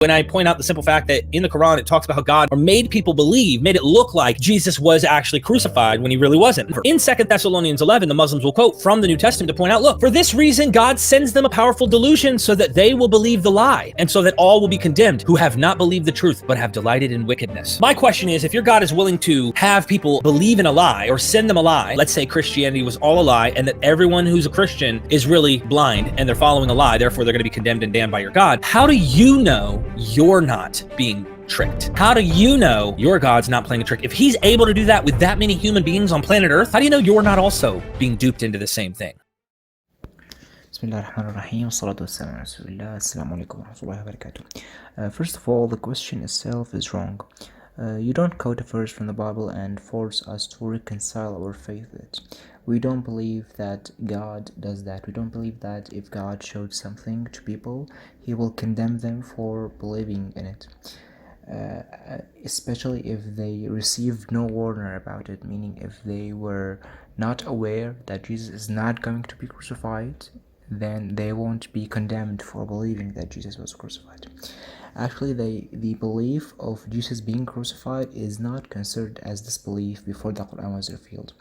When I point out the simple fact that in the Quran, it talks about how God made people believe, made it look like Jesus was actually crucified when he really wasn't. In 2 Thessalonians 11, the Muslims will quote from the New Testament to point out, look, for this reason, God sends them a powerful delusion so that they will believe the lie, and so that all will be condemned who have not believed the truth, but have delighted in wickedness. My question is, if your God is willing to have people believe in a lie or send them a lie, let's say Christianity was all a lie and that everyone who's a Christian is really blind and they're following a lie, therefore they're going to be condemned and damned by your God, how do you know you're not being tricked? How do you know your God's not playing a trick? If he's able to do that with that many human beings on planet Earth, how do you know you're not also being duped into the same thing? Bismillahirrahmanirrahim. Salatu wassalamu ala rasulillah. Assalamu alaikum wa rahmatullahi wa barakatuh. First of all, the question itself is wrong. You don't quote a verse from the Bible and force us to reconcile our faith with it. We don't believe that God does that. We don't believe that if God showed something to people, he will condemn them for believing in it. Especially if they received no warning about it, meaning if they were not aware that Jesus is not going to be crucified, then they won't be condemned for believing that Jesus was crucified. Actually, the belief of Jesus being crucified is not considered as disbelief before the Quran was revealed.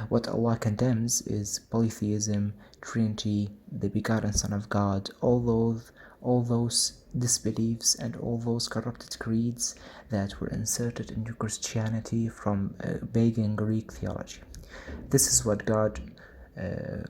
What Allah condemns is polytheism, Trinity, the begotten Son of God, all those disbeliefs and all those corrupted creeds that were inserted into Christianity from pagan Greek theology. This is what God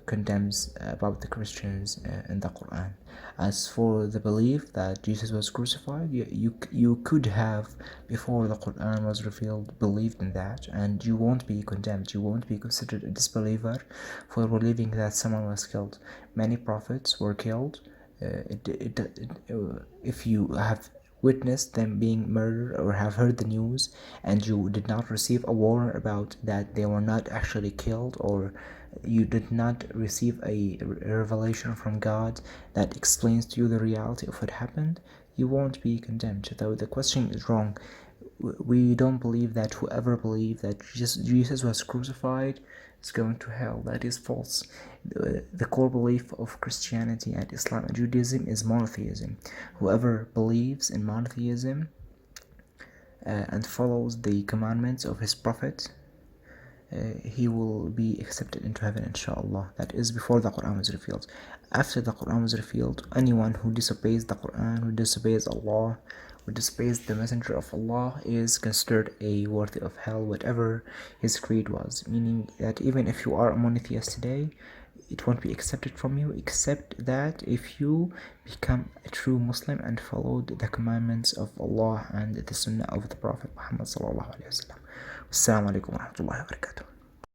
condemns about the Christians in the Quran. As for the belief that Jesus was crucified, you could have, before the Quran was revealed, believed in that, and you won't be condemned. You won't be considered a disbeliever for believing that someone was killed. Many prophets were killed. If you have witnessed them being murdered or have heard the news and you did not receive a warning about that they were not actually killed, or you did not receive a revelation from God that explains to you the reality of what happened, you won't be condemned. Though the question is wrong. We don't believe that whoever believes that Jesus was crucified is going to hell. That is false. The core belief of Christianity and Islam and Judaism is monotheism. Whoever believes in monotheism and follows the commandments of his prophet, he will be accepted into heaven, inshallah. That is before the Quran was revealed. After the Quran was revealed, anyone who disobeys the Quran, who disobeys Allah, who disobeys the messenger of Allah, is considered a worthy of hell, whatever his creed was. Meaning that even if you are a monotheist today, it won't be accepted from you, except that if you become a true Muslim and followed the commandments of Allah and the Sunnah of the Prophet Muhammad sallallahu alaihi wasallam. Assalamu alaikum wa rahmatullahi wa barakatuh.